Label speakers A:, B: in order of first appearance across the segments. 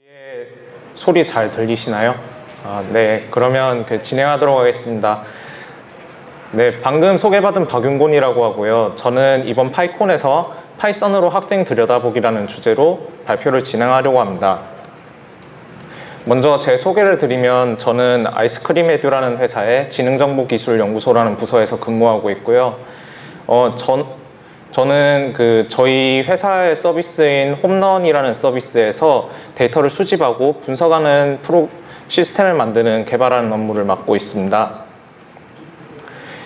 A: 뒤에 소리 잘 들리시나요? 네, 그러면 진행하도록 하겠습니다. 네, 방금 소개받은 박윤곤이라고 하고요. 저는 이번 파이콘에서 파이썬으로 학생 들여다보기라는 주제로 발표를 진행하려고 합니다. 먼저 제 소개를 드리면 저는 아이스크림 에듀라는 회사의 지능정보기술연구소라는 부서에서 근무하고 있고요. 저는 저희 회사의 서비스인 홈런이라는 서비스에서 데이터를 수집하고 분석하는 시스템을 만드는 개발하는 업무를 맡고 있습니다.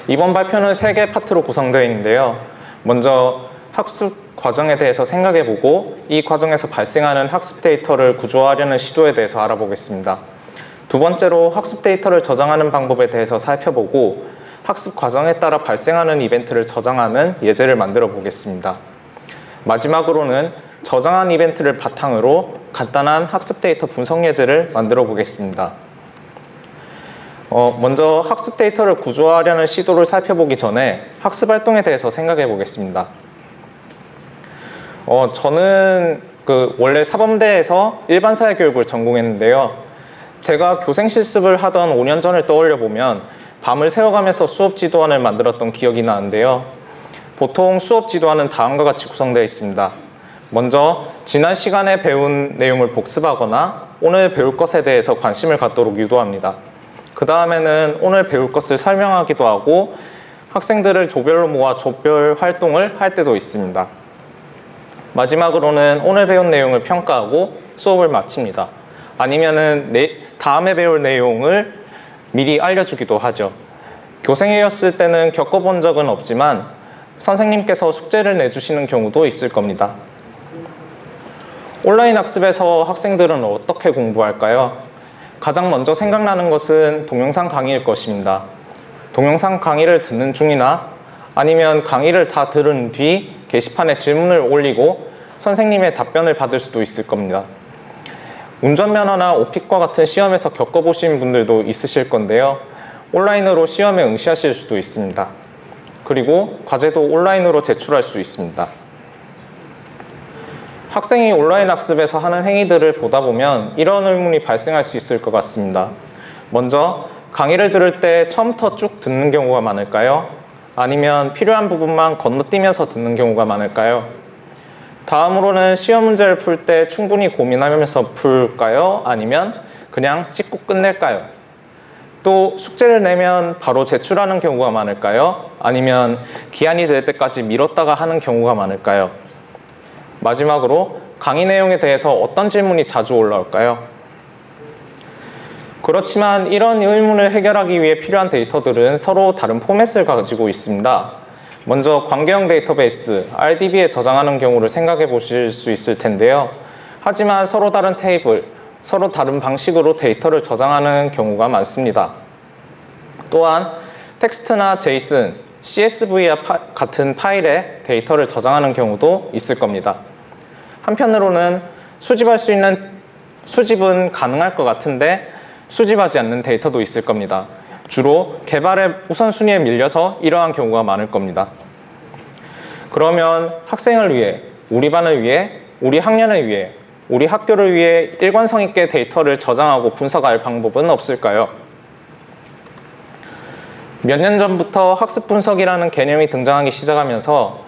A: 이번 발표는 3개 파트로 구성되어 있는데요. 먼저 학습 과정에 대해서 생각해보고 이 과정에서 발생하는 학습 데이터를 구조화하려는 시도에 대해서 알아보겠습니다. 두 번째로 학습 데이터를 저장하는 방법에 대해서 살펴보고 학습 과정에 따라 발생하는 이벤트를 저장하는 예제를 만들어 보겠습니다. 마지막으로는 저장한 이벤트를 바탕으로 간단한 학습 데이터 분석 예제를 만들어 보겠습니다. 먼저 학습 데이터를 구조화하려는 시도를 살펴보기 전에 학습 활동에 대해서 생각해 보겠습니다. 저는 원래 사범대에서 일반사회교육을 전공했는데요. 제가 교생 실습을 하던 5년 전을 떠올려 보면 밤을 새워가면서 수업 지도안을 만들었던 기억이 나는데요. 보통 수업 지도안은 다음과 같이 구성되어 있습니다. 먼저 지난 시간에 배운 내용을 복습하거나 오늘 배울 것에 대해서 관심을 갖도록 유도합니다. 그 다음에는 오늘 배울 것을 설명하기도 하고 학생들을 조별로 모아 조별 활동을 할 때도 있습니다. 마지막으로는 오늘 배운 내용을 평가하고 수업을 마칩니다. 아니면은 다음에 배울 내용을 미리 알려주기도 하죠. 교생이었을 때는 겪어본 적은 없지만 선생님께서 숙제를 내주시는 경우도 있을 겁니다. 온라인 학습에서 학생들은 어떻게 공부할까요? 가장 먼저 생각나는 것은 동영상 강의일 것입니다. 동영상 강의를 듣는 중이나 아니면 강의를 다 들은 뒤 게시판에 질문을 올리고 선생님의 답변을 받을 수도 있을 겁니다. 운전면허나 오픽과 같은 시험에서 겪어보신 분들도 있으실 건데요. 온라인으로 시험에 응시하실 수도 있습니다. 그리고 과제도 온라인으로 제출할 수 있습니다. 학생이 온라인 학습에서 하는 행위들을 보다 보면 이런 의문이 발생할 수 있을 것 같습니다. 먼저 강의를 들을 때 처음부터 쭉 듣는 경우가 많을까요? 아니면 필요한 부분만 건너뛰면서 듣는 경우가 많을까요? 다음으로는 시험 문제를 풀 때 충분히 고민하면서 풀까요? 아니면 그냥 찍고 끝낼까요? 또 숙제를 내면 바로 제출하는 경우가 많을까요? 아니면 기한이 될 때까지 미뤘다가 하는 경우가 많을까요? 마지막으로 강의 내용에 대해서 어떤 질문이 자주 올라올까요? 그렇지만 이런 의문을 해결하기 위해 필요한 데이터들은 서로 다른 포맷을 가지고 있습니다. 먼저 관계형 데이터베이스, RDB에 저장하는 경우를 생각해 보실 수 있을 텐데요. 하지만 서로 다른 테이블, 서로 다른 방식으로 데이터를 저장하는 경우가 많습니다. 또한 텍스트나 JSON, CSV와 같은 파일에 데이터를 저장하는 경우도 있을 겁니다. 한편으로는 수집은 가능할 것 같은데 수집하지 않는 데이터도 있을 겁니다. 주로 개발의 우선순위에 밀려서 이러한 경우가 많을 겁니다. 그러면 학생을 위해, 우리 반을 위해, 우리 학년을 위해, 우리 학교를 위해 일관성 있게 데이터를 저장하고 분석할 방법은 없을까요? 몇 년 전부터 학습 분석이라는 개념이 등장하기 시작하면서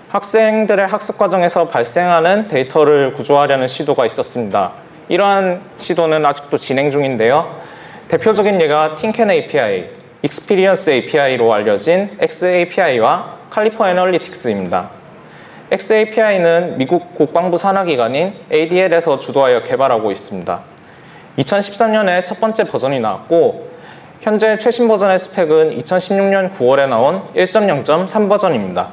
A: 학생들의 학습 과정에서 발생하는 데이터를 구조하려는 시도가 있었습니다. 이러한 시도는 아직도 진행 중인데요. 대표적인 예가 틴캔 API, 익스피리언스 API로 알려진 XAPI와 칼리퍼 애널리틱스입니다. XAPI는 미국 국방부 산하기관인 ADL에서 주도하여 개발하고 있습니다. 2013년에 첫 번째 버전이 나왔고 현재 최신 버전의 스펙은 2016년 9월에 나온 1.0.3 버전입니다.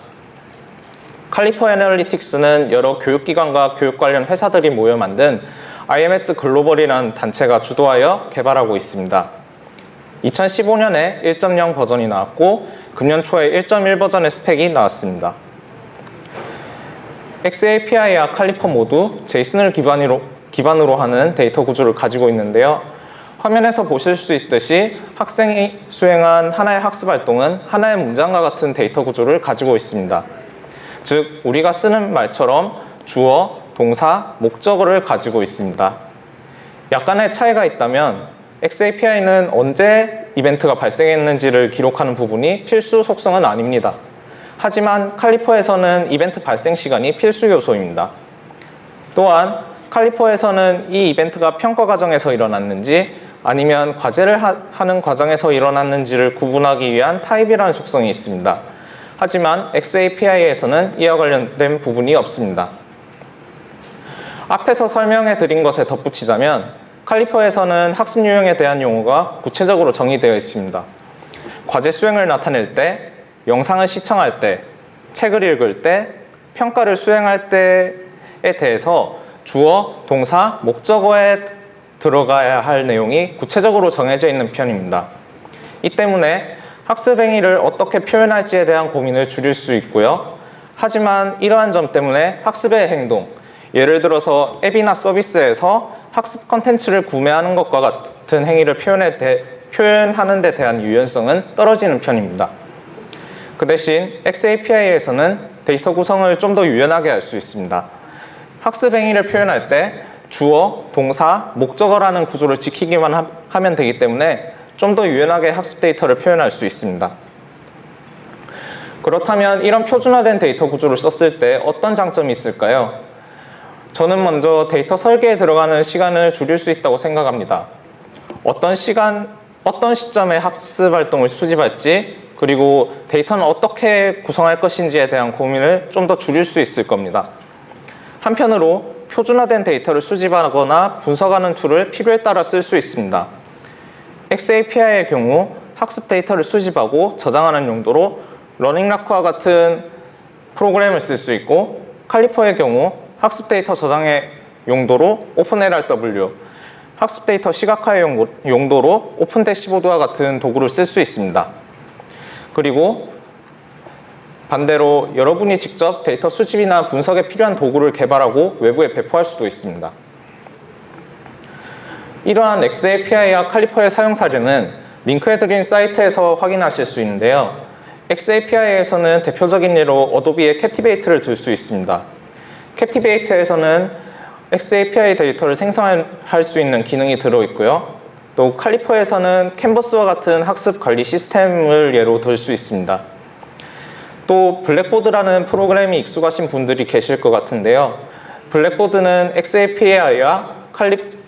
A: 칼리퍼 애널리틱스는 여러 교육기관과 교육 관련 회사들이 모여 만든 IMS 글로벌이라는 단체가 주도하여 개발하고 있습니다. 2015년에 1.0 버전이 나왔고 금년 초에 1.1 버전의 스펙이 나왔습니다. XAPI와 칼리퍼 모두 JSON을 기반으로 하는 데이터 구조를 가지고 있는데요. 화면에서 보실 수 있듯이 학생이 수행한 하나의 학습 활동은 하나의 문장과 같은 데이터 구조를 가지고 있습니다. 즉, 우리가 쓰는 말처럼 주어, 동사, 목적어를 가지고 있습니다. 약간의 차이가 있다면 XAPI는 언제 이벤트가 발생했는지를 기록하는 부분이 필수 속성은 아닙니다. 하지만 칼리퍼에서는 이벤트 발생 시간이 필수 요소입니다. 또한 칼리퍼에서는 이 이벤트가 평가 과정에서 일어났는지 아니면 과제를 하는 과정에서 일어났는지를 구분하기 위한 타입이라는 속성이 있습니다. 하지만 XAPI에서는 이와 관련된 부분이 없습니다. 앞에서 설명해 드린 것에 덧붙이자면 칼리퍼에서는 학습 유형에 대한 용어가 구체적으로 정의되어 있습니다. 과제 수행을 나타낼 때, 영상을 시청할 때, 책을 읽을 때, 평가를 수행할 때에 대해서 주어, 동사, 목적어에 들어가야 할 내용이 구체적으로 정해져 있는 편입니다. 이 때문에 학습 행위를 어떻게 표현할지에 대한 고민을 줄일 수 있고요. 하지만 이러한 점 때문에 학습의 행동, 예를 들어서 앱이나 서비스에서 학습 컨텐츠를 구매하는 것과 같은 행위를 표현하는 데 대한 유연성은 떨어지는 편입니다. 그 대신 XAPI에서는 데이터 구성을 좀 더 유연하게 할 수 있습니다. 학습 행위를 표현할 때 주어, 동사, 목적어라는 구조를 지키기만 하면 되기 때문에 좀 더 유연하게 학습 데이터를 표현할 수 있습니다. 그렇다면 이런 표준화된 데이터 구조를 썼을 때 어떤 장점이 있을까요? 저는 먼저 데이터 설계에 들어가는 시간을 줄일 수 있다고 생각합니다. 어떤 시점에 학습 활동을 수집할지, 그리고 데이터는 어떻게 구성할 것인지에 대한 고민을 좀 더 줄일 수 있을 겁니다. 한편으로 표준화된 데이터를 수집하거나 분석하는 툴을 필요에 따라 쓸 수 있습니다. XAPI의 경우 학습 데이터를 수집하고 저장하는 용도로 러닝라크와 같은 프로그램을 쓸 수 있고, 칼리퍼의 경우 학습 데이터 저장의 용도로 오픈LRW, 학습 데이터 시각화의 용도로 오픈 대시보드와 같은 도구를 쓸 수 있습니다. 그리고 반대로 여러분이 직접 데이터 수집이나 분석에 필요한 도구를 개발하고 외부에 배포할 수도 있습니다. 이러한 XAPI와 칼리퍼의 사용 사례는 링크해드린 사이트에서 확인하실 수 있는데요. XAPI에서는 대표적인 예로 어도비의 캡티베이트를 들 수 있습니다. 캡티베이트에서는 XAPI 데이터를 생성할 수 있는 기능이 들어있고요. 또 칼리퍼에서는 캔버스와 같은 학습 관리 시스템을 예로 들 수 있습니다. 또 블랙보드라는 프로그램이 익숙하신 분들이 계실 것 같은데요. 블랙보드는 XAPI와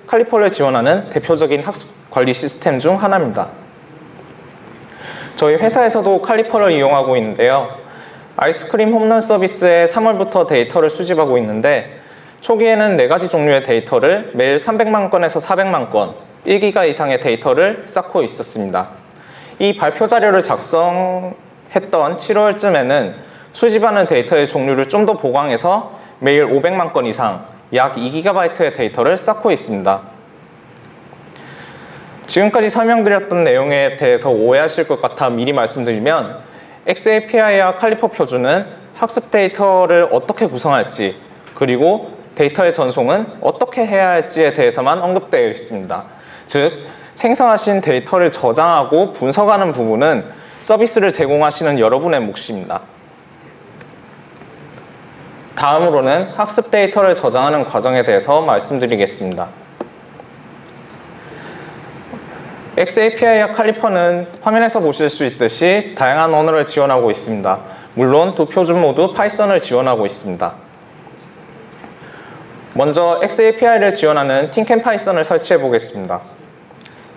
A: 칼리퍼를 지원하는 대표적인 학습 관리 시스템 중 하나입니다. 저희 회사에서도 칼리퍼를 이용하고 있는데요. 아이스크림 홈런 서비스에 3월부터 데이터를 수집하고 있는데 초기에는 4가지 종류의 데이터를 매일 300만 건에서 400만 건, 1기가 이상의 데이터를 쌓고 있었습니다. 이 발표 자료를 작성했던 7월쯤에는 수집하는 데이터의 종류를 좀 더 보강해서 매일 500만 건 이상, 약 2GB의 데이터를 쌓고 있습니다. 지금까지 설명드렸던 내용에 대해서 오해하실 것 같아 미리 말씀드리면 XAPI와 칼리퍼 표준은 학습 데이터를 어떻게 구성할지, 그리고 데이터의 전송은 어떻게 해야 할지에 대해서만 언급되어 있습니다. 즉, 생성하신 데이터를 저장하고 분석하는 부분은 서비스를 제공하시는 여러분의 몫입니다. 다음으로는 학습 데이터를 저장하는 과정에 대해서 말씀드리겠습니다. XAPI와 칼리퍼는 화면에서 보실 수 있듯이 다양한 언어를 지원하고 있습니다. 물론 두 표준 모두 파이썬을 지원하고 있습니다. 먼저 XAPI를 지원하는 틴캔파이썬을 설치해 보겠습니다.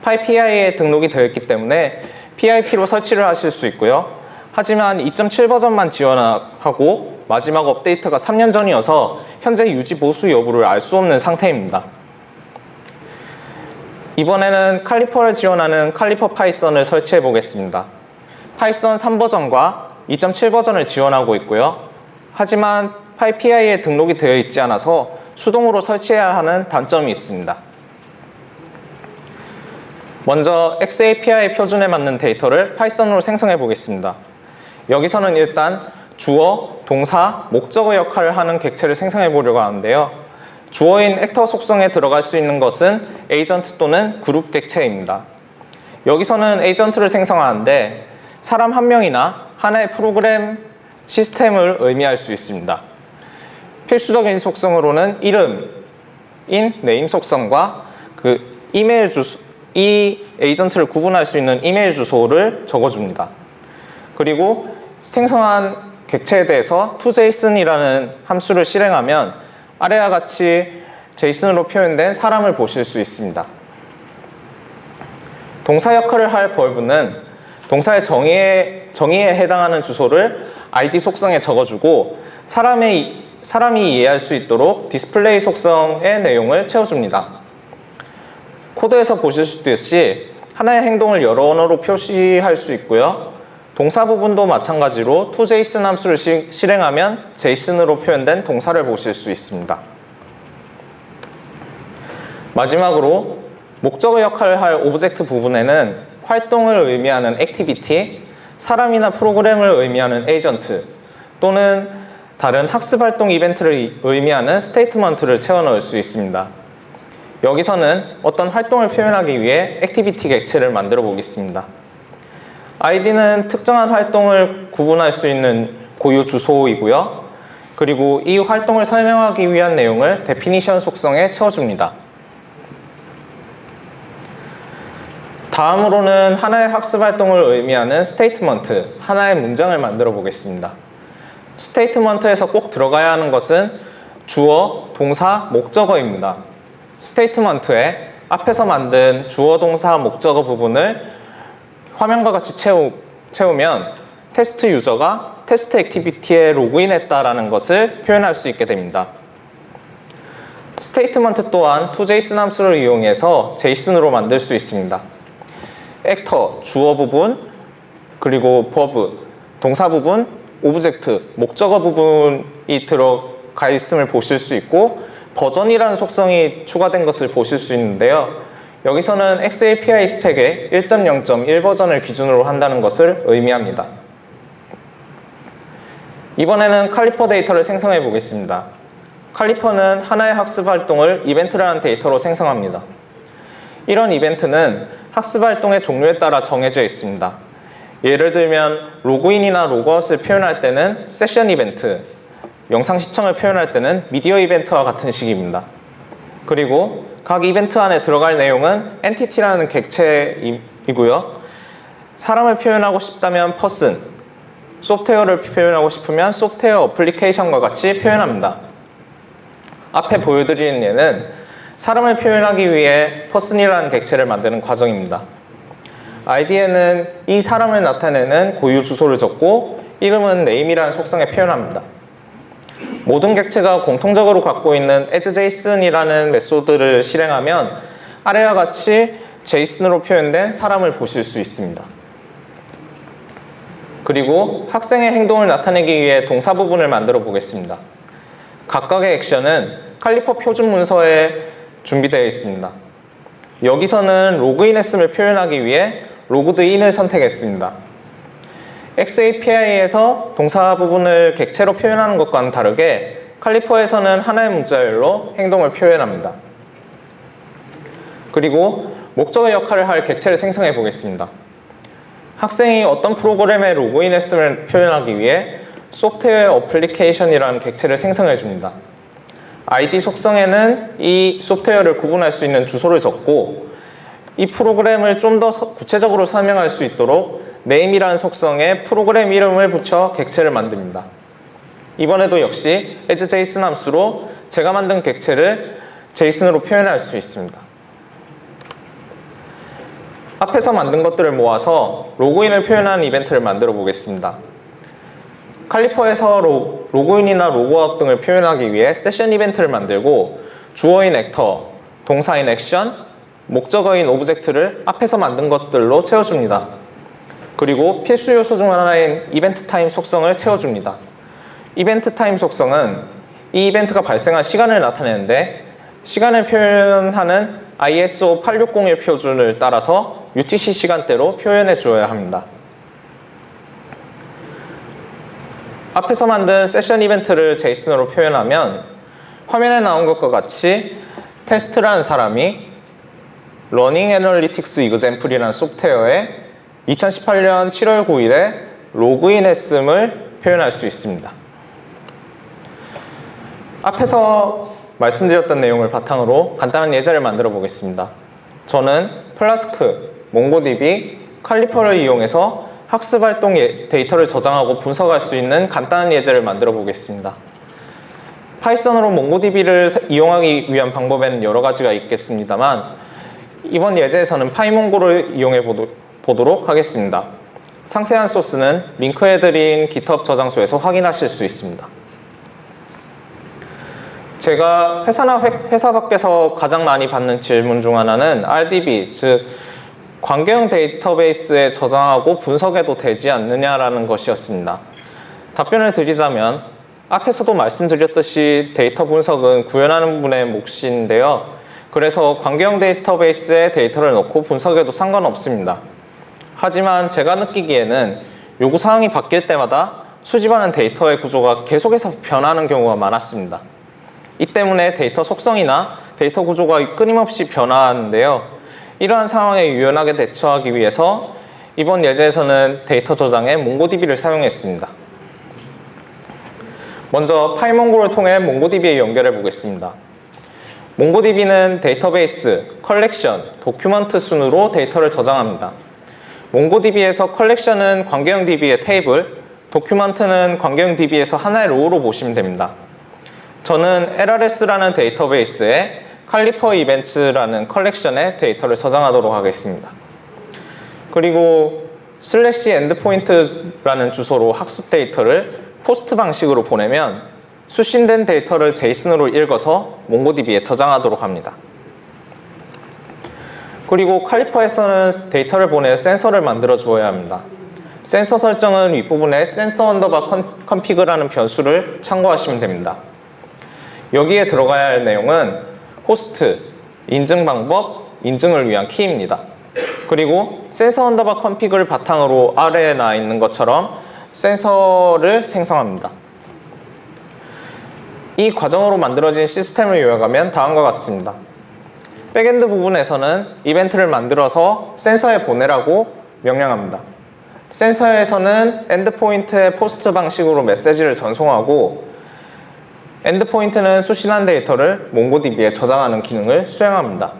A: PyPI에 등록이 되어 있기 때문에 PIP로 설치를 하실 수 있고요. 하지만 2.7 버전만 지원하고 마지막 업데이트가 3년 전이어서 현재 유지 보수 여부를 알 수 없는 상태입니다. 이번에는 칼리퍼를 지원하는 칼리퍼 파이썬을 설치해 보겠습니다. 파이썬 3버전과 2.7 버전을 지원하고 있고요. 하지만 PyPI에 등록이 되어 있지 않아서 수동으로 설치해야 하는 단점이 있습니다. 먼저 XAPI 표준에 맞는 데이터를 파이썬으로 생성해 보겠습니다. 여기서는 일단 주어, 동사, 목적어 역할을 하는 객체를 생성해 보려고 하는데요. 주어인 액터 속성에 들어갈 수 있는 것은 에이전트 또는 그룹 객체입니다. 여기서는 에이전트를 생성하는데 사람 한 명이나 하나의 프로그램 시스템을 의미할 수 있습니다. 필수적인 속성으로는 이름인 네임 속성과 이메일 주소, 이 에이전트를 구분할 수 있는 이메일 주소를 적어줍니다. 그리고 생성한 객체에 대해서 toJSON이라는 함수를 실행하면 아래와 같이 JSON으로 표현된 사람을 보실 수 있습니다. 동사 역할을 할 벌브는 동사의 정의에 해당하는 주소를 ID 속성에 적어주고 사람이 이해할 수 있도록 디스플레이 속성의 내용을 채워줍니다. 코드에서 보실 수 있듯이 하나의 행동을 여러 언어로 표시할 수 있고요. 동사 부분도 마찬가지로 toJSON 함수를 실행하면 JSON으로 표현된 동사를 보실 수 있습니다. 마지막으로 목적어 역할을 할 오브젝트 부분에는 활동을 의미하는 액티비티, 사람이나 프로그램을 의미하는 에이전트 또는 다른 학습 활동 이벤트를 의미하는 스테이트먼트를 채워 넣을 수 있습니다. 여기서는 어떤 활동을 표현하기 위해 액티비티 객체를 만들어 보겠습니다. id는 특정한 활동을 구분할 수 있는 고유 주소이고요. 그리고 이 활동을 설명하기 위한 내용을 definition 속성에 채워줍니다. 다음으로는 하나의 학습 활동을 의미하는 스테이트먼트, 하나의 문장을 만들어 보겠습니다. 스테이트먼트에서 꼭 들어가야 하는 것은 주어, 동사, 목적어입니다. 스테이트먼트에 앞에서 만든 주어, 동사, 목적어 부분을 화면과 같이 채우면 테스트 유저가 테스트 액티비티에 로그인했다라는 것을 표현할 수 있게 됩니다. 스테이트먼트 또한 toJSON 함수를 이용해서 JSON으로 만들 수 있습니다. 액터, 주어 부분, 그리고 verb, 동사 부분, 오브젝트, 목적어 부분이 들어가 있음을 보실 수 있고 버전이라는 속성이 추가된 것을 보실 수 있는데요. 여기서는 XAPI 스펙의 1.0.1 버전을 기준으로 한다는 것을 의미합니다. 이번에는 칼리퍼 데이터를 생성해 보겠습니다. 칼리퍼는 하나의 학습 활동을 이벤트라는 데이터로 생성합니다. 이런 이벤트는 학습 활동의 종류에 따라 정해져 있습니다. 예를 들면 로그인이나 로그아웃을 표현할 때는 세션 이벤트, 영상 시청을 표현할 때는 미디어 이벤트와 같은 식입니다. 그리고 각 이벤트 안에 들어갈 내용은 entity라는 객체이고요. 사람을 표현하고 싶다면 person, 소프트웨어를 표현하고 싶으면 소프트웨어 어플리케이션과 같이 표현합니다. 앞에 보여드리는 예는 사람을 표현하기 위해 person이라는 객체를 만드는 과정입니다. id에는 이 사람을 나타내는 고유 주소를 적고 이름은 name이라는 속성에 표현합니다. 모든 객체가 공통적으로 갖고 있는 asJSON이라는 메소드를 실행하면 아래와 같이 JSON으로 표현된 사람을 보실 수 있습니다. 그리고 학생의 행동을 나타내기 위해 동사 부분을 만들어 보겠습니다. 각각의 액션은 칼리퍼 표준 문서에 준비되어 있습니다. 여기서는 로그인했음을 표현하기 위해 로그드인을 선택했습니다. XAPI에서 동사 부분을 객체로 표현하는 것과는 다르게 칼리퍼에서는 하나의 문자열로 행동을 표현합니다. 그리고 목적어 역할을 할 객체를 생성해 보겠습니다. 학생이 어떤 프로그램에 로그인했음을 표현하기 위해 소프트웨어 어플리케이션이라는 객체를 생성해 줍니다. ID 속성에는 이 소프트웨어를 구분할 수 있는 주소를 적고 이 프로그램을 좀 더 구체적으로 설명할 수 있도록 name이라는 속성에 프로그램 이름을 붙여 객체를 만듭니다. 이번에도 역시 asJSON 함수로 제가 만든 객체를 JSON으로 표현할 수 있습니다. 앞에서 만든 것들을 모아서 로그인을 표현하는 이벤트를 만들어 보겠습니다. 칼리퍼에서 로그인이나 로그아웃 등을 표현하기 위해 세션 이벤트를 만들고 주어인 액터, 동사인 액션, 목적어인 오브젝트를 앞에서 만든 것들로 채워줍니다. 그리고 필수 요소 중 하나인 이벤트 타임 속성을 채워줍니다. 이벤트 타임 속성은 이 이벤트가 발생한 시간을 나타내는데 시간을 표현하는 ISO 8601 표준을 따라서 UTC 시간대로 표현해 주어야 합니다. 앞에서 만든 세션 이벤트를 JSON으로 표현하면 화면에 나온 것과 같이 테스트라는 사람이 Running Analytics Example이라는 소프트웨어에 2018년 7월 9일에 로그인했음을 표현할 수 있습니다. 앞에서 말씀드렸던 내용을 바탕으로 간단한 예제를 만들어 보겠습니다. 저는 플라스크, 몽고DB, 칼리퍼를 이용해서 학습 활동 데이터를 저장하고 분석할 수 있는 간단한 예제를 만들어 보겠습니다. 파이썬으로 몽고DB를 이용하기 위한 방법에는 여러 가지가 있겠습니다만 이번 예제에서는 파이몽고를 이용해 보도록 하겠습니다. 상세한 소스는 링크해드린 GitHub 저장소에서 확인하실 수 있습니다. 제가 회사나 회사 밖에서 가장 많이 받는 질문 중 하나는 RDB, 즉 관계형 데이터베이스에 저장하고 분석해도 되지 않느냐라는 것이었습니다. 답변을 드리자면 앞에서도 말씀드렸듯이 데이터 분석은 구현하는 분의 몫인데요. 그래서 관계형 데이터베이스에 데이터를 넣고 분석해도 상관없습니다. 하지만 제가 느끼기에는 요구사항이 바뀔 때마다 수집하는 데이터의 구조가 계속해서 변하는 경우가 많았습니다. 이 때문에 데이터 속성이나 데이터 구조가 끊임없이 변화하는데요. 이러한 상황에 유연하게 대처하기 위해서 이번 예제에서는 데이터 저장에 몽고DB를 사용했습니다. 먼저 파이몽고를 통해 몽고DB에 연결해 보겠습니다. 몽고DB는 데이터베이스, 컬렉션, 도큐먼트 순으로 데이터를 저장합니다. 몽고DB에서 컬렉션은 관계형 DB의 테이블, 도큐먼트는 관계형 DB에서 하나의 로우로 보시면 됩니다. 저는 LRS라는 데이터베이스에 칼리퍼 이벤트라는 컬렉션에 데이터를 저장하도록 하겠습니다. 그리고 슬래시 엔드포인트라는 주소로 학습 데이터를 포스트 방식으로 보내면 수신된 데이터를 제이슨으로 읽어서 몽고DB에 저장하도록 합니다. 그리고 칼리퍼에서는 데이터를 보내 센서를 만들어 주어야 합니다. 센서 설정은 윗부분에 센서 언더바 컨피그라는 변수를 참고하시면 됩니다. 여기에 들어가야 할 내용은 호스트, 인증 방법, 인증을 위한 키입니다. 그리고 센서 언더바 컨피그를 바탕으로 아래에 나와 있는 것처럼 센서를 생성합니다. 이 과정으로 만들어진 시스템을 요약하면 다음과 같습니다. 백엔드 부분에서는 이벤트를 만들어서 센서에 보내라고 명령합니다. 센서에서는 엔드포인트의 포스트 방식으로 메시지를 전송하고 엔드포인트는 수신한 데이터를 몽고DB에 저장하는 기능을 수행합니다.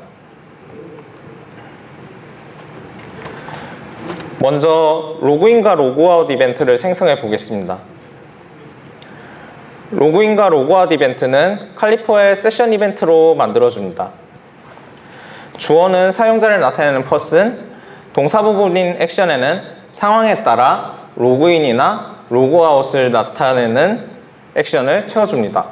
A: 먼저 로그인과 로그아웃 이벤트를 생성해 보겠습니다. 로그인과 로그아웃 이벤트는 칼리퍼의 세션 이벤트로 만들어줍니다. 주어는 사용자를 나타내는 퍼슨, 동사 부분인 액션에는 상황에 따라 로그인이나 로그아웃을 나타내는 액션을 채워줍니다.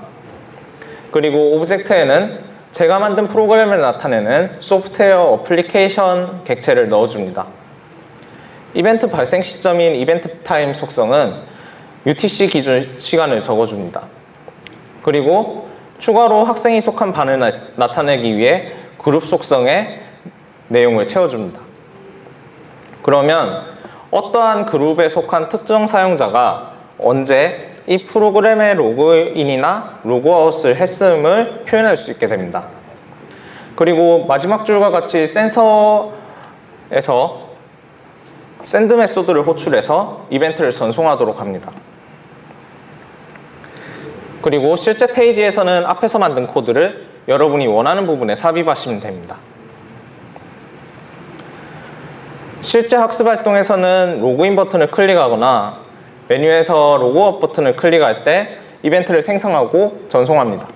A: 그리고 오브젝트에는 제가 만든 프로그램을 나타내는 소프트웨어 어플리케이션 객체를 넣어줍니다. 이벤트 발생 시점인 이벤트 타임 속성은 UTC 기준 시간을 적어줍니다. 그리고 추가로 학생이 속한 반을 나타내기 위해 그룹 속성의 내용을 채워줍니다. 그러면 어떠한 그룹에 속한 특정 사용자가 언제 이 프로그램의 로그인이나 로그아웃을 했음을 표현할 수 있게 됩니다. 그리고 마지막 줄과 같이 센서에서 샌드 메소드를 호출해서 이벤트를 전송하도록 합니다. 그리고 실제 페이지에서는 앞에서 만든 코드를 여러분이 원하는 부분에 삽입하시면 됩니다. 실제 학습 활동에서는 로그인 버튼을 클릭하거나 메뉴에서 로그아웃 버튼을 클릭할 때 이벤트를 생성하고 전송합니다.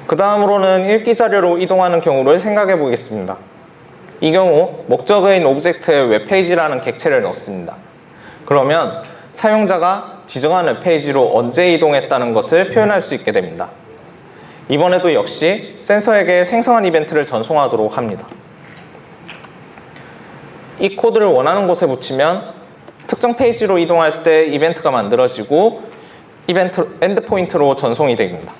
A: 그 다음으로는 읽기 자료로 이동하는 경우를 생각해 보겠습니다. 이 경우 목적어인 오브젝트에 웹페이지라는 객체를 넣습니다. 그러면 사용자가 지정하는 페이지로 언제 이동했다는 것을 표현할 수 있게 됩니다. 이번에도 역시 센서에게 생성한 이벤트를 전송하도록 합니다. 이 코드를 원하는 곳에 붙이면 특정 페이지로 이동할 때 이벤트가 만들어지고 이벤트 엔드포인트로 전송이 됩니다.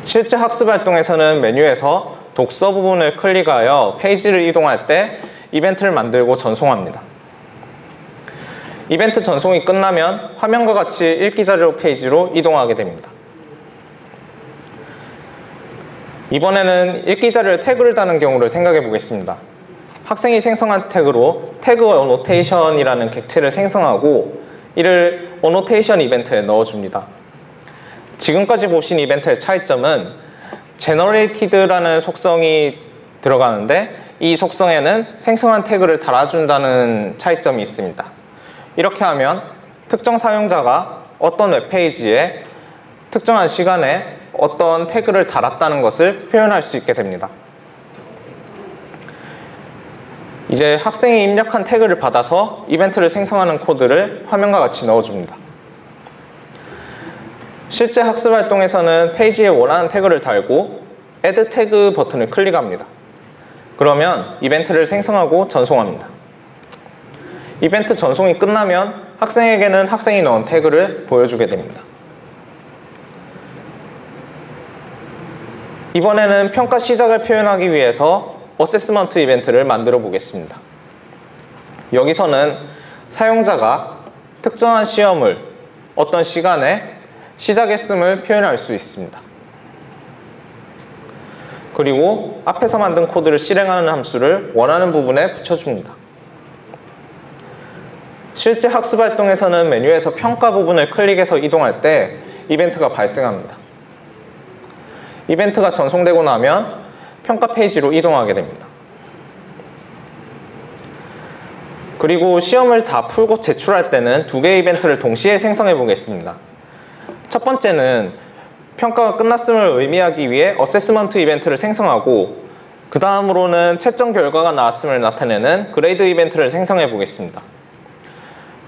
A: 실제 학습 활동에서는 메뉴에서 독서 부분을 클릭하여 페이지를 이동할 때 이벤트를 만들고 전송합니다. 이벤트 전송이 끝나면 화면과 같이 읽기 자료 페이지로 이동하게 됩니다. 이번에는 읽기 자료에 태그를 다는 경우를 생각해 보겠습니다. 학생이 생성한 태그로 태그 어노테이션이라는 객체를 생성하고 이를 어노테이션 이벤트에 넣어줍니다. 지금까지 보신 이벤트의 차이점은 generated라는 속성이 들어가는데 이 속성에는 생성한 태그를 달아준다는 차이점이 있습니다. 이렇게 하면 특정 사용자가 어떤 웹페이지에 특정한 시간에 어떤 태그를 달았다는 것을 표현할 수 있게 됩니다. 이제 학생이 입력한 태그를 받아서 이벤트를 생성하는 코드를 화면과 같이 넣어줍니다. 실제 학습 활동에서는 페이지에 원하는 태그를 달고 Add 태그 버튼을 클릭합니다. 그러면 이벤트를 생성하고 전송합니다. 이벤트 전송이 끝나면 학생에게는 학생이 넣은 태그를 보여주게 됩니다. 이번에는 평가 시작을 표현하기 위해서 어세스먼트 이벤트를 만들어 보겠습니다. 여기서는 사용자가 특정한 시험을 어떤 시간에 시작했음을 표현할 수 있습니다. 그리고 앞에서 만든 코드를 실행하는 함수를 원하는 부분에 붙여줍니다. 실제 학습 활동에서는 메뉴에서 평가 부분을 클릭해서 이동할 때 이벤트가 발생합니다. 이벤트가 전송되고 나면 평가 페이지로 이동하게 됩니다. 그리고 시험을 다 풀고 제출할 때는 두 개의 이벤트를 동시에 생성해 보겠습니다. 첫 번째는 평가가 끝났음을 의미하기 위해 어세스먼트 이벤트를 생성하고 그 다음으로는 채점 결과가 나왔음을 나타내는 그레이드 이벤트를 생성해 보겠습니다.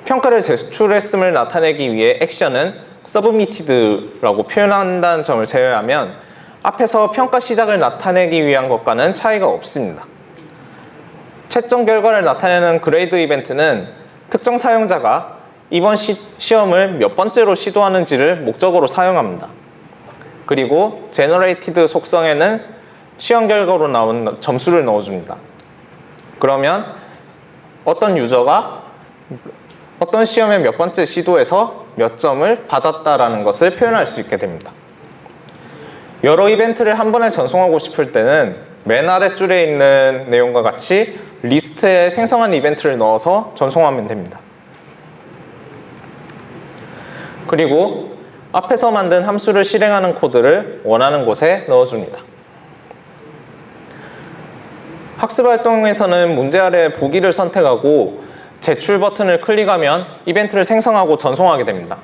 A: 평가를 제출했음을 나타내기 위해 액션은 submitted라고 표현한다는 점을 제외하면 앞에서 평가 시작을 나타내기 위한 것과는 차이가 없습니다. 채점 결과를 나타내는 그레이드 이벤트는 특정 사용자가 이번 시험을 몇 번째로 시도하는지를 목적으로 사용합니다. 그리고 Generated 속성에는 시험 결과로 나온 점수를 넣어줍니다. 그러면 어떤 유저가 어떤 시험의 몇 번째 시도에서 몇 점을 받았다라는 것을 표현할 수 있게 됩니다. 여러 이벤트를 한 번에 전송하고 싶을 때는 맨 아랫줄에 있는 내용과 같이 리스트에 생성한 이벤트를 넣어서 전송하면 됩니다. 그리고 앞에서 만든 함수를 실행하는 코드를 원하는 곳에 넣어줍니다. 학습 활동에서는 문제 아래 보기를 선택하고 제출 버튼을 클릭하면 이벤트를 생성하고 전송하게 됩니다.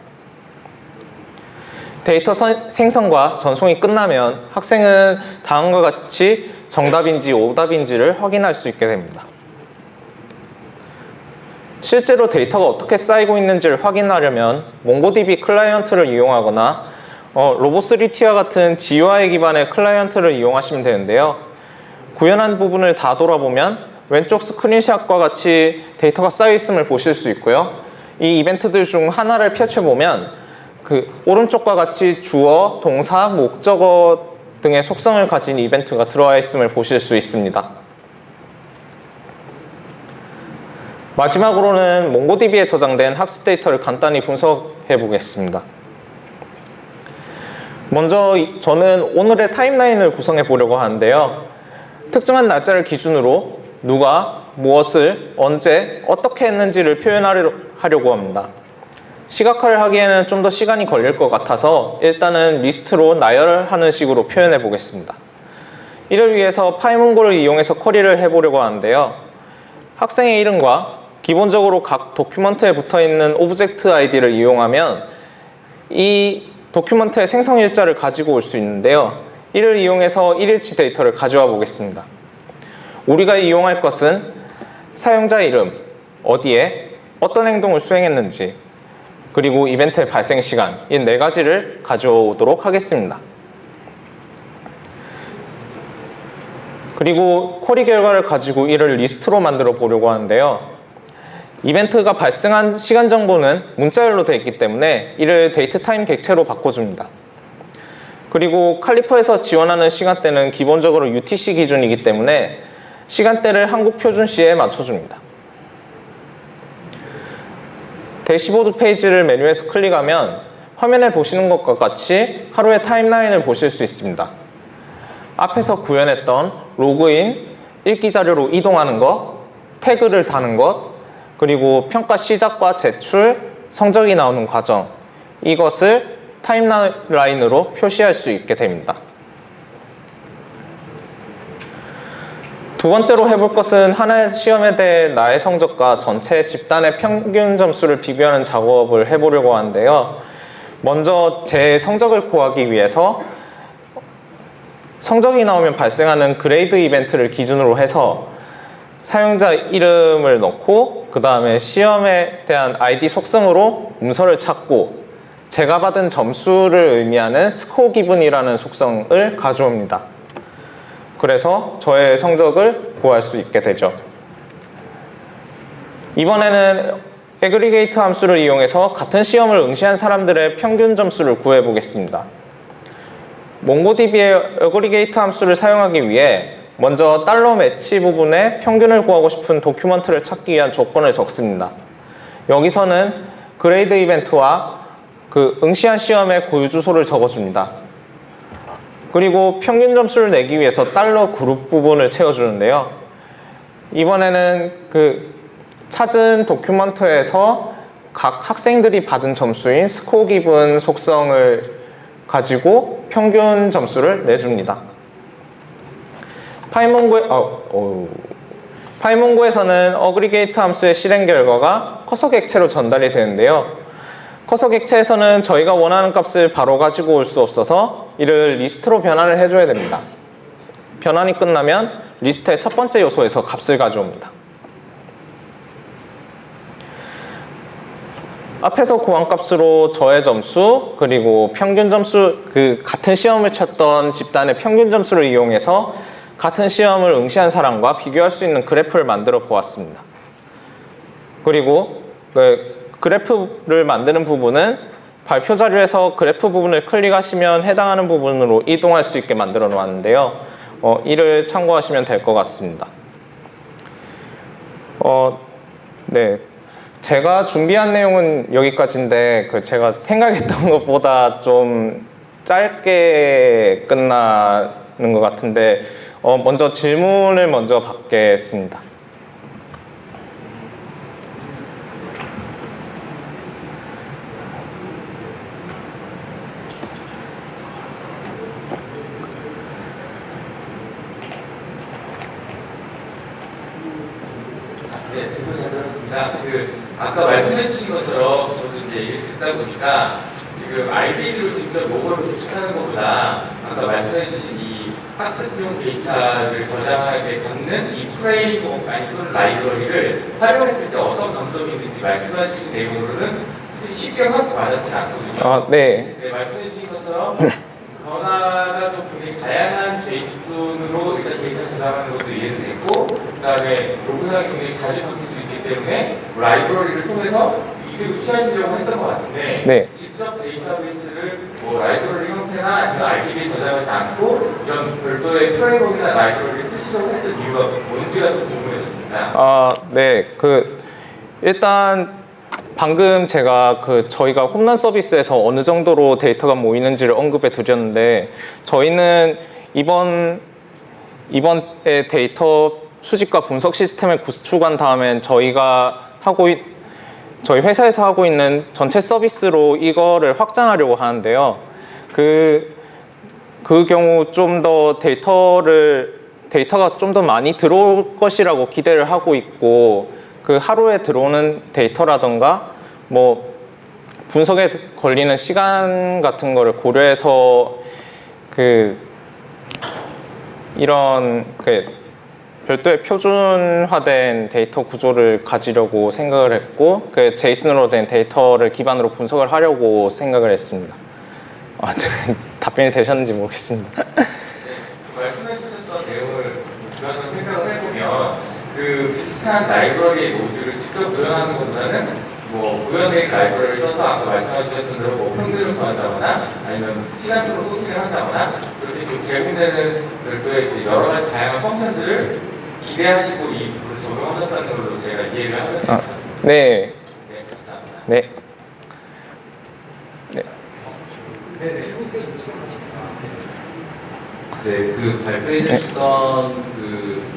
A: 데이터 생성과 전송이 끝나면 학생은 다음과 같이 정답인지 오답인지를 확인할 수 있게 됩니다. 실제로 데이터가 어떻게 쌓이고 있는지를 확인하려면 몽고DB 클라이언트를 이용하거나 로보3T와 같은 GUI 기반의 클라이언트를 이용하시면 되는데요. 구현한 부분을 다 돌아보면 왼쪽 스크린샷과 같이 데이터가 쌓여 있음을 보실 수 있고요. 이 이벤트들 중 하나를 펼쳐보면 오른쪽과 같이 주어, 동사, 목적어 등의 속성을 가진 이벤트가 들어와 있음을 보실 수 있습니다. 마지막으로는 몽고DB에 저장된 학습 데이터를 간단히 분석해 보겠습니다. 먼저 저는 오늘의 타임라인을 구성해 보려고 하는데요. 특정한 날짜를 기준으로 누가 무엇을 언제 어떻게 했는지를 표현하려고 합니다. 시각화를 하기에는 좀 더 시간이 걸릴 것 같아서 일단은 리스트로 나열하는 식으로 표현해 보겠습니다. 이를 위해서 파이문고를 이용해서 쿼리를 해보려고 하는데요. 학생의 이름과 기본적으로 각 도큐먼트에 붙어있는 오브젝트 아이디를 이용하면 이 도큐먼트의 생성 일자를 가지고 올 수 있는데요. 이를 이용해서 1일치 데이터를 가져와 보겠습니다. 우리가 이용할 것은 사용자 이름, 어디에 어떤 행동을 수행했는지, 그리고 이벤트의 발생 시간, 이 4가지를 가져오도록 하겠습니다. 그리고 쿼리 결과를 가지고 이를 리스트로 만들어 보려고 하는데요. 이벤트가 발생한 시간 정보는 문자열로 되어 있기 때문에 이를 데이트 타임 객체로 바꿔줍니다. 그리고 칼리퍼에서 지원하는 시간대는 기본적으로 UTC 기준이기 때문에 시간대를 한국 표준시에 맞춰줍니다. 대시보드 페이지를 메뉴에서 클릭하면 화면에 보시는 것과 같이 하루의 타임라인을 보실 수 있습니다. 앞에서 구현했던 로그인, 읽기 자료로 이동하는 것, 태그를 다는 것, 그리고 평가 시작과 제출, 성적이 나오는 과정, 이것을 타임라인으로 표시할 수 있게 됩니다. 두 번째로 해볼 것은 하나의 시험에 대해 나의 성적과 전체 집단의 평균 점수를 비교하는 작업을 해보려고 하는데요. 먼저 제 성적을 구하기 위해서 성적이 나오면 발생하는 그레이드 이벤트를 기준으로 해서 사용자 이름을 넣고 그 다음에 시험에 대한 아이디 속성으로 문서를 찾고 제가 받은 점수를 의미하는 스코어 기분이라는 속성을 가져옵니다. 그래서 저의 성적을 구할 수 있게 되죠. 이번에는 애그리게이트 함수를 이용해서 같은 시험을 응시한 사람들의 평균 점수를 구해 보겠습니다. 몽고DB의 애그리게이트 함수를 사용하기 위해 먼저 $매치 부분에 평균을 구하고 싶은 도큐먼트를 찾기 위한 조건을 적습니다. 여기서는 그레이드 이벤트와 그 응시한 시험의 고유 주소를 적어줍니다. 그리고 평균 점수를 내기 위해서 $그룹 부분을 채워주는데요. 이번에는 그 찾은 도큐먼트에서 각 학생들이 받은 점수인 스코어 기분 속성을 가지고 평균 점수를 내줍니다. 파이몬고에서는 어그리게이트 함수의 실행 결과가 커서 객체로 전달이 되는데요. 커서 객체에서는 저희가 원하는 값을 바로 가지고 올 수 없어서 이를 리스트로 변환을 해줘야 됩니다. 변환이 끝나면 리스트의 첫 번째 요소에서 값을 가져옵니다. 앞에서 구한 값으로 저의 점수 그리고 평균 점수, 그 같은 시험을 쳤던 집단의 평균 점수를 이용해서 같은 시험을 응시한 사람과 비교할 수 있는 그래프를 만들어 보았습니다. 그리고 그 그래프를 만드는 부분은 발표 자료에서 그래프 부분을 클릭하시면 해당하는 부분으로 이동할 수 있게 만들어 놓았는데요. 이를 참고하시면 될 것 같습니다. 네. 제가 준비한 내용은 여기까지인데 제가 생각했던 것보다 좀 짧게 끝나는 것 같은데 먼저 질문을 먼저 받겠습니다.
B: 네, 대표 잘 들었습니다. 아까 말씀해주신 것처럼 저도 이제 얘기를 듣다 보니까 지금 RDB로 직접 로고를 구축하는 것보다 아까 말씀해주신 이 학습용 데이터를 저장하게 갖는 이 프레임워크 아니 또는 라이브러리를 활용했을 때 어떤 감성이 있는지 말씀해주신 내용으로는 쉽게 확 와닿지 않거든요.
A: 네.
B: 네, 말씀해주신 것처럼 변화가 좀 굉장히 다양한 JSON으로 일단 데이터 저장하는 것도 이해는 됐고, 그 다음에 로그상이 굉장히 자주 바뀔 수 있기 때문에 라이브러리를 통해서 이득을 취하시려고 했던 것 같은데,
A: 네.
B: 직접 데이터베이스를 라이브러리 형태나 아니면 RDB에 저장하지 않고 이런 별도의 프레임워크나 라이브러리를 쓰시려고 했던 이유가 뭔지가 좀 궁금해졌습니다.
A: 네. 일단 방금 제가 저희가 홈런 서비스에서 어느 정도로 데이터가 모이는지를 언급해 드렸는데, 저희는 이번에 데이터 수집과 분석 시스템을 구축한 다음엔 저희 회사에서 하고 있는 전체 서비스로 이거를 확장하려고 하는데요. 그 경우 좀 더 데이터가 좀 더 많이 들어올 것이라고 기대를 하고 있고, 하루에 들어오는 데이터라던가 뭐 분석에 걸리는 시간 같은 거를 고려해서 이런 별도의 표준화된 데이터 구조를 가지려고 생각을 했고, 제이슨으로 된 데이터를 기반으로 분석을 하려고 생각을 했습니다. 답변이 되셨는지 모르겠습니다.
B: 네, 말씀해 주셨던 내용을 기반으로 생각을 해보면 비슷한 라이브러리의 모듈을 직접 구현하는 것보다는 구현된 라이브러리를 써서 아까 말씀하셨던 대로 평균을 구한다거나 아니면 시간적으로 소팅을 한다거나 그렇게 좀 제공되는 별도의 여러 가지 다양한 펑션들을 기대하시고 이 부분을 적용하셨다는 걸로 제가 이해를 하면 됩니다.
A: 네.
B: 네, 감사합니다.
A: 네.
C: 네, 발표해 주셨던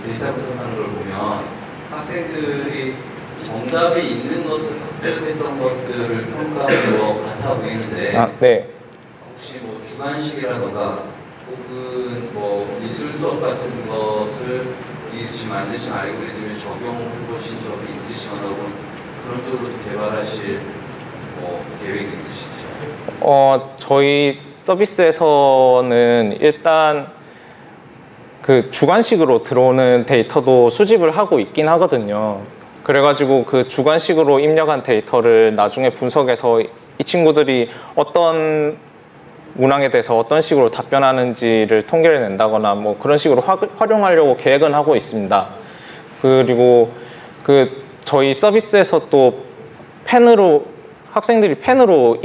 C: 데이터 분석하는 걸 보면 학생들이 정답이 있는 것을 입력했던 것들을 평가한 것 같아 보이는데
A: 아, 네.
C: 혹시 뭐 주관식이라던가 혹은 뭐 미술 수업 같은 것을 이 지금 만드신 알고리즘에 적용해 보신 적이 있으시거나 혹은 그런 쪽으로 개발하실 뭐 계획이 있으시죠?
A: 저희 서비스에서는 일단 그 주관식으로 들어오는 데이터도 수집을 하고 있긴 하거든요. 그래가지고 그 주관식으로 입력한 데이터를 나중에 분석해서 이 친구들이 어떤 문항에 대해서 어떤 식으로 답변하는지를 통계를 낸다거나 뭐 그런 식으로 활용하려고 계획은 하고 있습니다. 그리고 그 저희 서비스에서 또 펜으로 학생들이 펜으로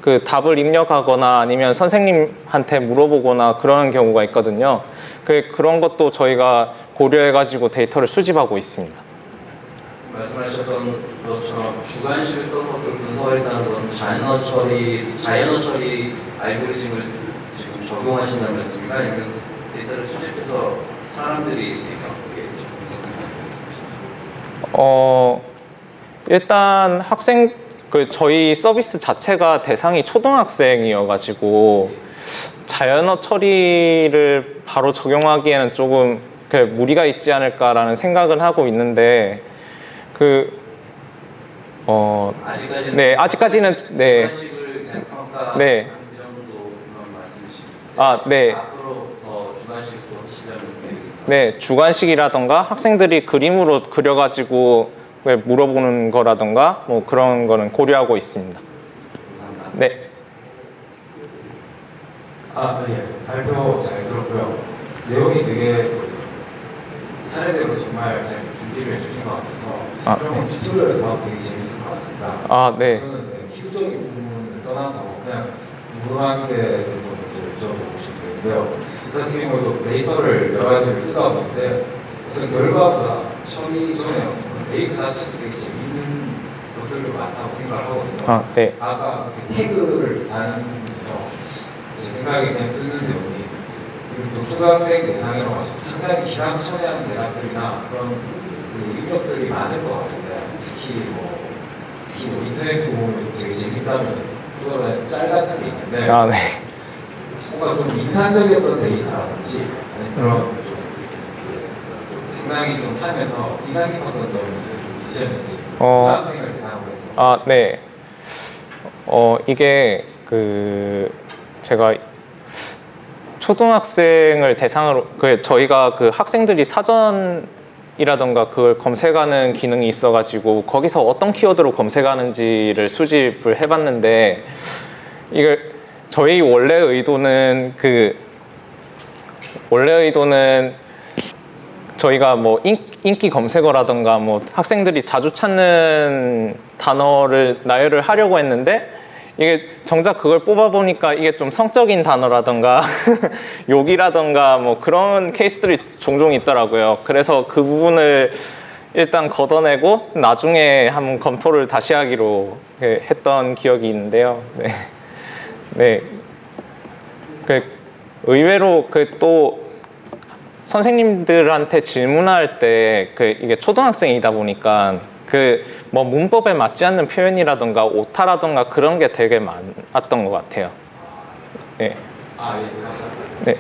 A: 그 답을 입력하거나 아니면 선생님한테 물어보거나 그러는 경우가 있거든요. 그런 것도 저희가 고려해가지고 데이터를 수집하고 있습니다.
C: 말씀하셨던 것처럼 주관식을 써서 그걸 분석했다는 건 자연어 처리 알고리즘을 지금 적용하신다는 말씀인가? 아니면 데이터를 수집해서 사람들이 분석하는 말씀이신가요?
A: 일단 저희 서비스 자체가 대상이 초등학생이어가지고 자연어 처리를 바로 적용하기에는 조금 무리가 있지 않을까라는 생각은 하고 있는데
C: 아직까지는
A: 네, 아직까지는 네,
C: 주관식을 그냥 평가하는
A: 네,
C: 정도 그런 말씀이신데
A: 아, 네,
C: 앞으로 더 주관식도 하시려는 계획인가요?
A: 네, 주관식이라던가 학생들이 그림으로 그려가지고 물어보는 거라던가 뭐 그런 거는 고려하고 있습니다.
C: 감사합니다.
A: 네.
D: 예. 발표 잘 들었고요. 내용이 되게 차례대로 정말 잘 준비를 해주신 것 같아서 그런 튜토리얼 사업 되게 재밌을 것 같습니다.
A: 아, 네.
D: 저는 기술적인 부분을 떠나서 그냥 궁금한 게 대해서 먼저 여쭤보고 싶은데요. 이 같은 경우도 데이터를 여러 가지를 쓰다 보는데 어떤 결과보다 처리 전에 어떤 데이터 자체도 되게 재밌는 것들도 많다고 생각하거든요.
A: 아, 네.
D: 아까 그 태그를 다는 부분에서 제 생각에 그냥 듣는 내용이 그리고 초등학생 대상으로 상당히 기상천외한 대답들이나 그런 그 입력들이 많을 것 같은데 특히 뭐 인터넷에 보면 되게 재밌다면서 또 하나 짤 같은 게 있는데
A: 아, 네.
D: 뭔가 좀 인상적이었던 데이터라든지 아니면 그런 좀 상당히 좀 하면서 인상 깊었던 점이 있으셨는지 초등학생을 대상으로 해서
A: 아, 네. 이게 제가 초등학생을 대상으로 저희가 학생들이 사전이라던가 그걸 검색하는 기능이 있어가지고 거기서 어떤 키워드로 검색하는지를 수집을 해봤는데 이걸 저희 원래 의도는 저희가 뭐 인기 검색어라던가 뭐 학생들이 자주 찾는 단어를 나열을 하려고 했는데 이게 정작 그걸 뽑아보니까 이게 좀 성적인 단어라던가 욕이라던가 뭐 그런 케이스들이 종종 있더라고요. 그래서 그 부분을 일단 걷어내고 나중에 한번 검토를 다시 하기로 했던 기억이 있는데요. 네. 네. 의외로 또 선생님들한테 질문할 때 이게 초등학생이다 보니까 뭐 문법에 맞지 않는 표현이라던가 오타라던가 그런 게 되게 많았던 것 같아요. 네.
D: 예, 감사합니다.
A: 네.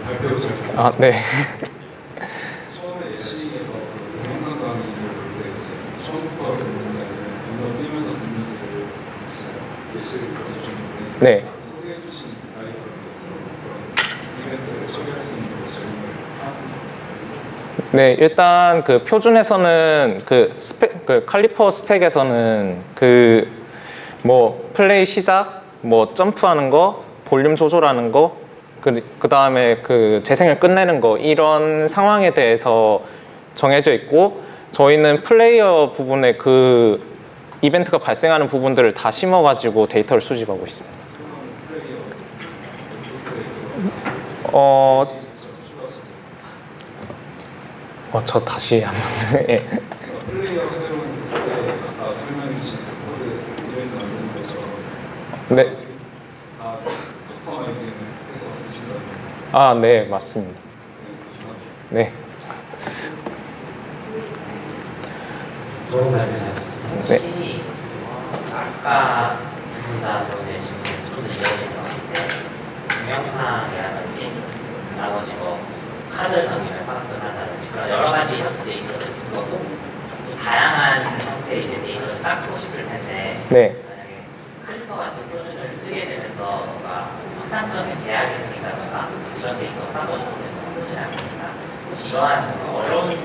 D: 발표 잘
A: 아, 네.
D: 처음에 예시에서 동영상 강의를 볼 때 처음부터 듣는지 아니면 건너뛰면서 듣는지를 예시를 들어주셨는데
A: 네.
D: 소개해 주신 그런 이벤트를 소개할 수 있는 질문을
A: 네, 일단 표준에서는 칼리퍼 스펙에서는 뭐 플레이 시작, 뭐 점프하는 거, 볼륨 조절하는 거, 그 다음에 재생을 끝내는 거 이런 상황에 대해서 정해져 있고 저희는 플레이어 부분에 이벤트가 발생하는 부분들을 다 심어가지고 데이터를 수집하고 있습니다. 저 다시 한번. 예.
D: 플레이어 새로운 기술에 아까 설명해 주신 코드 이벤트 만드는 것처럼
A: 네.
D: 다 커스터마이징을 해서 쓰신다는
A: 아, 네, 맞습니다.
D: 거
A: 네.
E: 좋은 말씀 잘하셨습니다.
A: 네.
E: 혹시 아까 근무자분의 질문에 좀더 이어질 것 같은데 동영상이라든지 나머지 뭐 카드 넘기면 삭스를 한다든지 그런 여러 가지 학습 데이터를 쓰고 또 다양한 형태의 이제 데이터를 쌓고 싶을 텐데
A: 네.
E: 만약에 클리퍼 같은 표준을 쓰게 되면서 뭔가 확장성에 제약이 생긴다던가 이런 데이터 쌓고 싶을 때 표준이 안 됩니다. 혹시 이러한 어려움을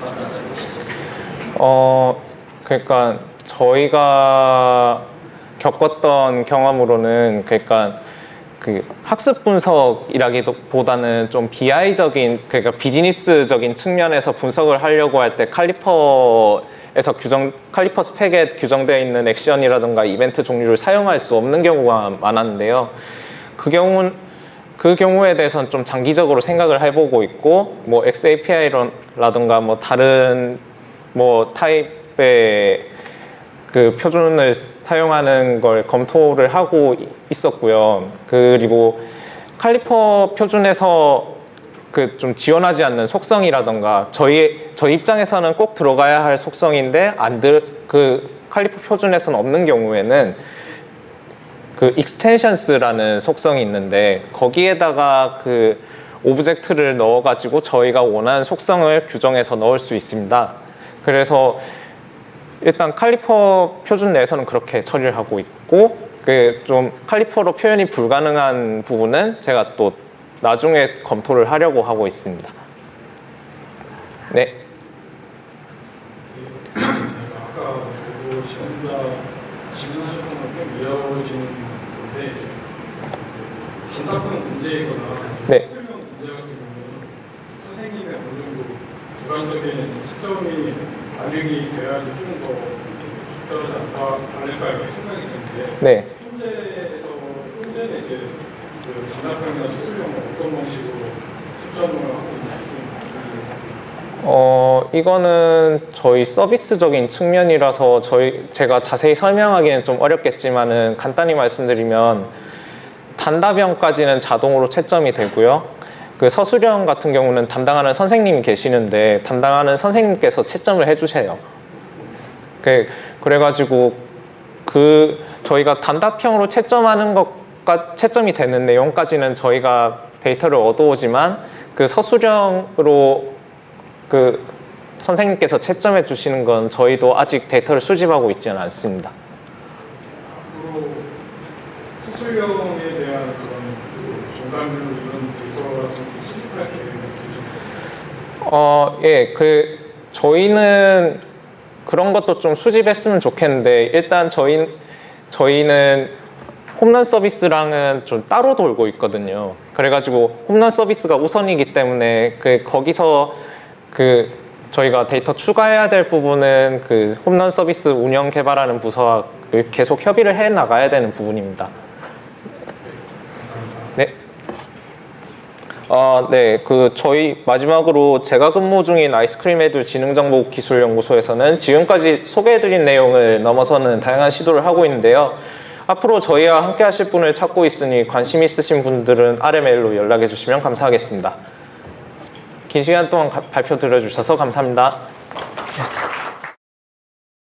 E: 겪었던 적이 혹시 있으신지?
A: 그러니까 저희가 겪었던 경험으로는 그러니까 그 학습 분석이라기보다는 좀 BI적인 그러니까 비즈니스적인 측면에서 분석을 하려고 할 때 칼리퍼 스펙에 규정되어 있는 액션이라든가 이벤트 종류를 사용할 수 없는 경우가 많았는데요. 그 경우에 대해서는 좀 장기적으로 생각을 해보고 있고, 뭐 XAPI라든가 뭐 다른 뭐 타입의 그 표준을 사용하는 걸 검토를 하고 있었고요. 그리고 칼리퍼 표준에서 그 좀 지원하지 않는 속성이라던가 저희 입장에서는 꼭 들어가야 할 속성인데 그 칼리퍼 표준에서는 없는 경우에는 그 extensions라는 속성이 있는데 거기에다가 그 오브젝트를 넣어가지고 저희가 원하는 속성을 규정해서 넣을 수 있습니다. 그래서 일단 칼리퍼 표준 내에서는 그렇게 처리를 하고 있고 그 좀 칼리퍼로 표현이 불가능한 부분은 제가 또 나중에 검토를 하려고 하고 있습니다. 네.
F: 아까 그 질문하셨던 것좀 이어지는 건데 단답형 문제이거나
A: 네.
F: 설명 문제 같은 경우는 선생님의 어느 정도 주관적인 시점이 반영이 돼야지 좀 더 적절하지 않을까 이렇게 생각이 드는데
A: 네.
F: 현재는 이제 그 단답형이나 수술형은 어떤 방식으로 시점을 하고 있는지
A: 이거는 저희 서비스적인 측면이라서 제가 자세히 설명하기는 좀 어렵겠지만은 간단히 말씀드리면 단답형까지는 자동으로 채점이 되고요. 그 서술형 같은 경우는 담당하는 선생님이 계시는데 담당하는 선생님께서 채점을 해주세요. 그래가지고 저희가 단답형으로 채점이 되는 내용까지는 저희가 데이터를 얻어오지만 그 서술형으로 그 선생님께서 채점해 주시는 건 저희도 아직 데이터를 수집하고 있지는 않습니다.
F: 앞으로 수술형에 대한 그런 중간별 이런 데이터 같은 거 수집할 계획이 있으신가요?
A: 저희는 그런 것도 좀 수집했으면 좋겠는데 일단 저희는 홈런 서비스랑은 좀 따로 돌고 있거든요. 그래가지고 홈런 서비스가 우선이기 때문에 거기서 저희가 데이터 추가해야 될 부분은 그 홈런 서비스 운영 개발하는 부서와 계속 협의를 해 나가야 되는 부분입니다. 네. 네. 저희 마지막으로 제가 근무 중인 아이스크림 애들 지능정보기술연구소에서는 지금까지 소개해드린 내용을 넘어서는 다양한 시도를 하고 있는데요. 앞으로 저희와 함께 하실 분을 찾고 있으니 관심 있으신 분들은 아래 메일로 연락해 주시면 감사하겠습니다. 긴 시간 동안 발표 들어주셔서 감사합니다.